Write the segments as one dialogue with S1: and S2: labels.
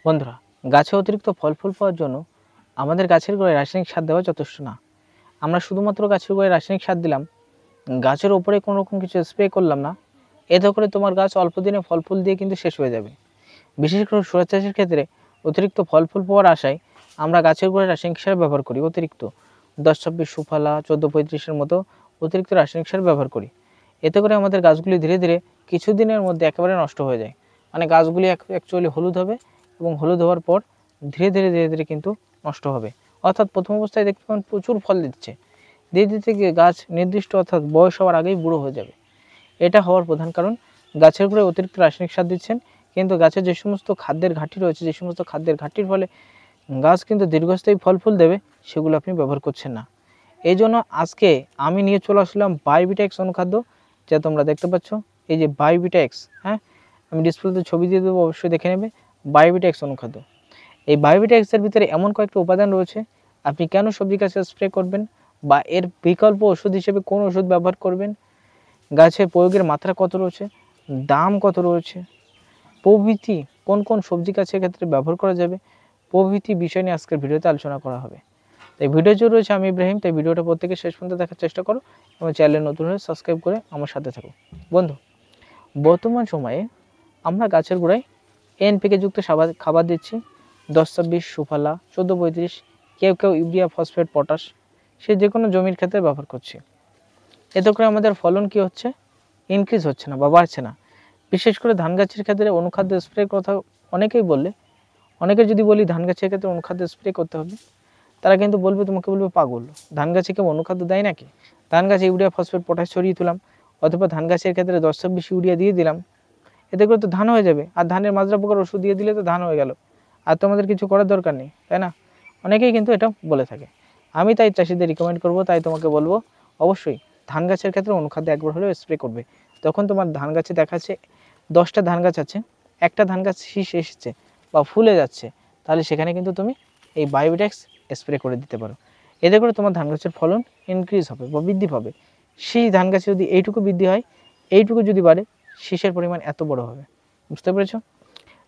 S1: বন্ধুরা, গাছে অতিরিক্ত ফল ফুল পাওয়ার জন্য আমাদের গাছের গোড়ায় রাসায়নিক সার দেওয়া যথেষ্ট না। আমরা শুধুমাত্র গাছের গোড়ায় রাসায়নিক সার দিলাম, গাছের ওপরে কোনো রকম কিছু স্প্রে করলাম না, এতে করে তোমার গাছ অল্প দিনে ফল ফুল দিয়ে কিন্তু শেষ হয়ে যাবে। বিশেষ করে সরিষা চাষের ক্ষেত্রে অতিরিক্ত ফল ফুল পাওয়ার আশায় আমরা গাছের গোড়ায় রাসায়নিক সার ব্যবহার করি। অতিরিক্ত 10-26 সুফলা 14-35-এর মতো অতিরিক্ত রাসায়নিক সার ব্যবহার করি। এতে করে আমাদের গাছগুলি ধীরে ধীরে কিছুদিনের মধ্যে একেবারে নষ্ট হয়ে যায়। মানে গাছগুলি অ্যাকচুয়ালি হলুদ হবে এবং হলুদ হওয়ার পর ধীরে ধীরে ধীরে ধীরে কিন্তু নষ্ট হবে। অর্থাৎ প্রথম অবস্থায় দেখতে পাবেন প্রচুর ফল দিচ্ছে, ধীরে ধীরে গিয়ে গাছ নির্দিষ্ট অর্থাৎ বয়স হওয়ার আগেই বুড়ো হয়ে যাবে। এটা হওয়ার প্রধান কারণ গাছের গোড়ায় অতিরিক্ত রাসায়নিক সার দিচ্ছেন, কিন্তু গাছের যে সমস্ত খাদ্যের ঘাটতি রয়েছে, যে সমস্ত খাদ্যের ঘাটতির ফলে গাছ কিন্তু দীর্ঘস্থায়ী ফল ফুল দেবে, সেগুলো আপনি ব্যবহার করছেন না। এই জন্য আজকে আমি নিয়ে চলে আসলাম বায়োভিটা-X অনুখাদ্য, যা তোমরা দেখতে পাচ্ছ। এই যে বায়োভিটা-X, হ্যাঁ, আমি ডিসপ্লেতে ছবি দিয়ে দেবো, অবশ্যই দেখে নেবে। বায়োভিটা-X অনুখাদ্য, এই বায়োভিটা-X এর ভিতরে এমন কয়েকটা উপাদান রয়েছে, আপনি কেন সবজি গাছে স্প্রে করবেন বা এর বিকল্প ওষুধ হিসেবে কোন ওষুধ ব্যবহার করবেন, গাছে প্রয়োগের মাত্রা কত রয়েছে, দাম কত রয়েছে, প্রভৃতি কোন কোন সবজি গাছের ক্ষেত্রে ব্যবহার করা যাবে, প্রভৃতি বিষয় নিয়ে আজকের ভিডিওতে আলোচনা করা হবে। তাই ভিডিও জুড়ে রয়েছে আমি ইব্রাহিম, তাই ভিডিওটা প্রত্যেকে শেষ পর্যন্ত দেখার চেষ্টা করো এবং চ্যানেলে নতুন হলে সাবস্ক্রাইব করে আমার সাথে থাকো। বন্ধু, বর্তমান সময়ে আমরা গাছের গোড়ায় এনপিকে যুক্ত খাবার দিচ্ছি। 10-26 সুফলা 14-35, কেউ কেউ ইউরিয়া, ফসফেট, পটাশ, সে যে কোনো জমির ক্ষেত্রে ব্যবহার করছি। এতে করে আমাদের ফলন কি হচ্ছে, ইনক্রিজ হচ্ছে না বা বাড়ছে না। বিশেষ করে ধান গাছের ক্ষেত্রে অনুখাদ্য স্প্রে কথা অনেকেই বললে, অনেকে যদি বলি ধান গাছের ক্ষেত্রে অনুখাদ্য স্প্রে করতে হবে, তারা কিন্তু বলবে, তোমাকে বলবে পাগল, ধান গাছে কেউ অনুখাদ্য দেয় নাকি? ধান গাছে ইউরিয়া, ফসফেট, পটাশ ছড়িয়ে তুলাম, অথবা ধান গাছের ক্ষেত্রে 10-26 ইউরিয়া দিয়ে দিলাম, এতে করে তো ধান হয়ে যাবে। আর ধানের মাজরা পোকার ওষুধ দিয়ে দিলে তো ধান হয়ে গেল, আর তোমাদের কিছু করার দরকার নেই, তাই না? অনেকেই কিন্তু এটা বলে থাকে। আমি তাই চাষিদের রিকমেন্ড করব, তাই তোমাকে বলবো, অবশ্যই ধান গাছের ক্ষেত্রে অনুখাদ্য একবার হলেও স্প্রে করবে। তখন তোমার ধান গাছে দেখাচ্ছে 10টা ধান গাছ আছে, একটা ধান গাছ শীষ এসেছে বা ফুলে যাচ্ছে, তাহলে সেখানে কিন্তু তুমি এই বায়োভিটা-X স্প্রে করে দিতে পারো। এতে করে তোমার ধান গাছের ফলন ইনক্রিজ হবে বা বৃদ্ধি পাবে। সেই ধান গাছে যদি এইটুকু বৃদ্ধি হয়, এইটুকু যদি বাড়ে, শীষের পরিমাণ এত বড় হবে। বুঝতে পেরেছো?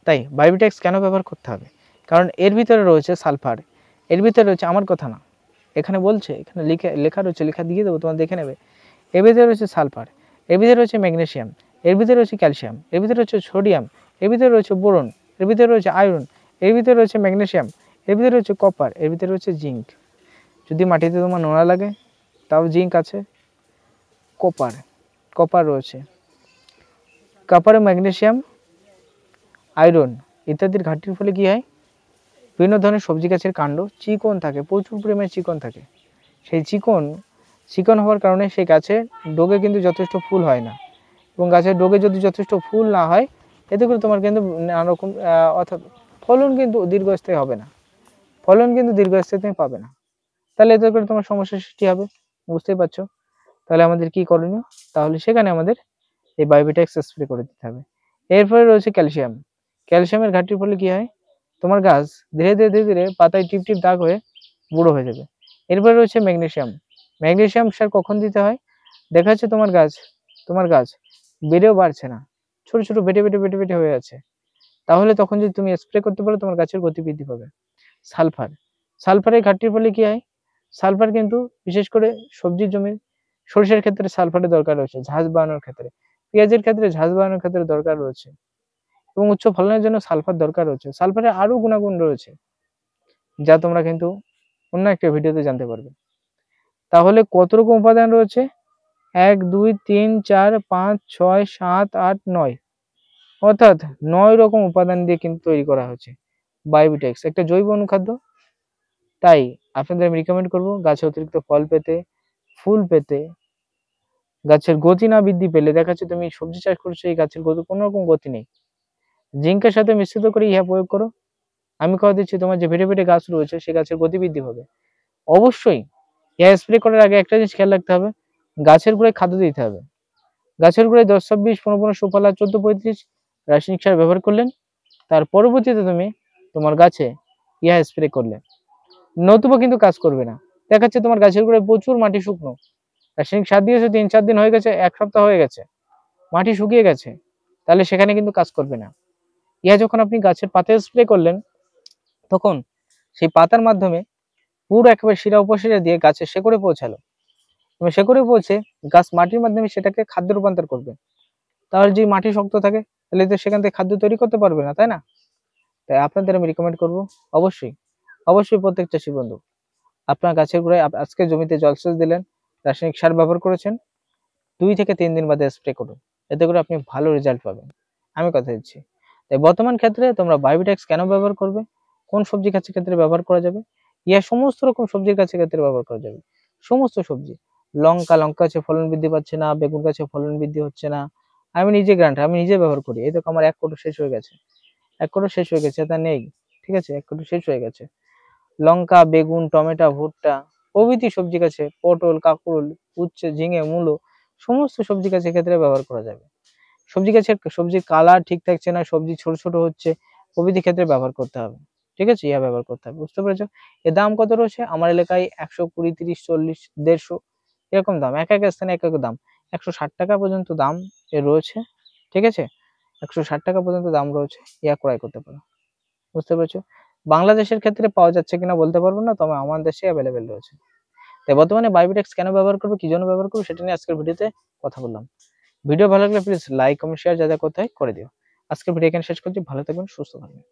S1: তাই বায়োভিটা-X কেন ব্যবহার করতে হবে? কারণ এর ভিতরে রয়েছে সালফার, এর ভিতরে রয়েছে, আমার কথা না, এখানে বলছে, এখানে লেখা রয়েছে, লেখা দিয়ে দেবো, তোমার দেখে নেবে। এর ভিতরে রয়েছে সালফার, এর ভিতরে রয়েছে ম্যাগনেসিয়াম, এর ভিতরে রয়েছে ক্যালসিয়াম, এর ভিতরে রয়েছে সোডিয়াম, এর ভিতরে রয়েছে বোরন, এর ভিতরে রয়েছে আয়রন, এর ভিতরে রয়েছে ম্যাগনেসিয়াম, এর ভিতরে রয়েছে কপার, এর ভিতরে রয়েছে জিঙ্ক। যদি মাটিতে তোমার নোনা লাগে, তাও জিঙ্ক আছে, কপার, কপার রয়েছে, কপারে ম্যাগনেসিয়াম, আয়রন ইত্যাদির ঘাটতির ফলে কী হয়, বিভিন্ন ধরনের সবজি গাছের কাণ্ড চিকন থাকে, প্রচুর পরিমাণে চিকন থাকে। সেই চিকন হওয়ার কারণে সেই গাছের ডোগে কিন্তু যথেষ্ট ফুল হয় না, এবং গাছের ডোগে যদি যথেষ্ট ফুল না হয়, এতে করে তোমার কিন্তু নানা রকম অর্থাৎ ফলন কিন্তু দীর্ঘস্থায়ী হবে না, ফলন কিন্তু দীর্ঘস্থায়ী তুমি পাবে না। তাহলে এতে করে তোমার সমস্যার সৃষ্টি হবে, বুঝতেই পারছো। তাহলে আমাদের কি করণীয়? তাহলে সেখানে আমাদের এই বায়োভিটা-X স্প্রে করে দিতে হবে। এরপরে রয়েছে ক্যালসিয়াম, ক্যালসিয়ামের ঘাটতির ফলে কি হয়, তোমার গাছ ধীরে ধীরে ধীরে ধীরে পাতায় টিপ টিপ দাগ হয়ে বুড়ো হয়ে যাবে। এরপরে রয়েছে ম্যাগনেসিয়াম, ম্যাগনেসিয়াম সার কখন দিতে হয়, দেখা যাচ্ছে তোমার গাছ বেড়েও বাড়ছে না, ছোট ছোট বেটে বেটে বেটে বেটে হয়ে আছে, তাহলে তখন যদি তুমি স্প্রে করতে পারো, তোমার গাছের গতি বৃদ্ধি পাবে। সালফার, সালফারের ঘাটতির ফলে কি হয়, সালফার কিন্তু বিশেষ করে সবজির জমি, সরিষার ক্ষেত্রে সালফারের দরকার রয়েছে, ঝাঁজ বাড়ানোর ক্ষেত্রে, পেঁয়াজের ক্ষেত্রে ঝাঁজ বাড়ানোর ক্ষেত্রে দরকার রয়েছে, এবং উচ্চ ফলনের জন্য সালফার দরকার রয়েছে। সালফারের আরো গুণাগুণ রয়েছে, যা তোমরা কিন্তু অন্য একটা ভিডিওতে জানতে পারবে। তাহলে কত রকম উপাদান রয়েছে, 1 2 3 4 5 6 7 8 9, অর্থাৎ 9 রকম উপাদান দিয়ে কিন্তু তৈরি করা হয়েছে বায়োভিটা-X, একটা জৈব অনুখাদ্য। তাই আপনাদের আমি রিকমেন্ড করব, গাছে অতিরিক্ত ফল পেতে, ফুল পেতে, গাছের গতি না বৃদ্ধি পেলে, দেখা যাচ্ছে তুমি সবজি চাষ করছো, এই গাছের গতি কোনো রকম গতি নেই, জিঙ্কের সাথে মিশ্রিত করে ইহা প্রয়োগ করো। আমি কথা দিচ্ছি, তোমার যে ভেটে ভেটে গাছ রয়েছে, সে গাছের গতি বৃদ্ধি হবে। অবশ্যই ইহা স্প্রে করার আগে একটা জিনিস খেয়াল রাখতে হবে, গাছের গোড়ায় খাদ্য দিতে হবে। গাছের গোড়ায় 10-26 15-15 সুফলা 14-35 রাসায়নিক সার ব্যবহার করলেন, তার পরবর্তীতে তুমি তোমার গাছে ইহা স্প্রে করলে, নতুবা কিন্তু কাজ করবে না। দেখা যাচ্ছে তোমার গাছের গোড়ায় প্রচুর মাটি শুকনো, রাসায়নিক সার দিয়েছে 3-4 দিন হয়ে গেছে, 1 সপ্তাহ হয়ে গেছে, মাটি শুকিয়ে গেছে, তাহলে সেখানে কিন্তু কাজ করবে না। ইহা যখন আপনি গাছের পাতায় স্প্রে করলেন, তখন সেই পাতার মাধ্যমে পুরো একেবারে শিরা উপশিরা দিয়ে গাছের শেকড়ে পৌঁছালো, এবং শেকড়ে পৌঁছে গাছ মাটির মাধ্যমে সেটাকে খাদ্য রূপান্তর করবে। তাহলে যদি মাটি শক্ত থাকে তাহলে তো সেখান থেকে খাদ্য তৈরি করতে পারবে না, তাই না? তাই আপনাদের আমি রিকমেন্ড করব, অবশ্যই অবশ্যই প্রত্যেক চাষী বন্ধু, আপনার গাছের গোড়ায় আজকে জমিতে জলসেচ দিলেন, রাসায়নিক সার ব্যবহার করেছেন, 2 থেকে 3 দিন বাদে স্প্রে করুন, এতে করে আপনি ভালো রেজাল্ট পাবেন, আমি কথা দিচ্ছি। তাই বর্তমান ক্ষেত্রে তোমরা বায়োটেক্স কেন ব্যবহার করবে, কোন সবজি গাছের ক্ষেত্রে ব্যবহার করা যাবে, ইয়া সমস্ত রকম সবজির গাছের ক্ষেত্রে ব্যবহার করা যাবে। সমস্ত সবজি, লঙ্কা গাছে ফলন বৃদ্ধি পাচ্ছে না, বেগুন গাছে ফলন বৃদ্ধি হচ্ছে না, আমি নিজে গ্রান্ট, আমি নিজে ব্যবহার করি। এই দেখো আমার 1 কৌটো শেষ হয়ে গেছে, 1 কৌটো শেষ হয়ে গেছে, তা নেই, ঠিক আছে, 1 কৌটো শেষ হয়ে গেছে। লঙ্কা, বেগুন, টমেটো, ভুট্টা প্রভৃতি সবজি গাছে, পটল, কাঁকরোল, উচ্ছে, ঝিঙে, মূলো সমস্ত সবজি গাছের ক্ষেত্রে ব্যবহার করা যাবে। সবজি গাছের সবজির কালার ঠিক থাকছে না, সবজি ছোট ছোট হচ্ছে, প্রভৃতি ক্ষেত্রে ব্যবহার করতে হবে, ঠিক আছে, ইহা ব্যবহার করতে হবে, বুঝতে পেরেছো? এর দাম কত রয়েছে আমার এলাকায়? 120, 30, 40, 150 এরকম দাম, এক এক স্থানে এক এক দাম। 160 টাকা পর্যন্ত দাম এর রয়েছে, ঠিক আছে, 160 টাকা পর্যন্ত দাম রয়েছে, ইহা ক্রয় করতে পারো, বুঝতে পেরেছো? বাংলাদেশের ক্ষেত্রে পাওয়া যাচ্ছে কিনা বলতে পারবো না, তবে আমার দেশে অ্যাভেলেবেল রয়েছে। তাই বর্তমানে বায়োটেক্স কেন ব্যবহার করবো, কি জন্য ব্যবহার করবো, সেটা নিয়ে আজকের ভিডিওতে কথা বললাম। ভিডিও ভালো লাগলে প্লিজ লাইক, কমেন্ট, শেয়ার যা যা করতে হয় করে দিও। আজকের ভিডিও এখানে শেষ করছি, ভালো থাকবেন, সুস্থ থাকবেন।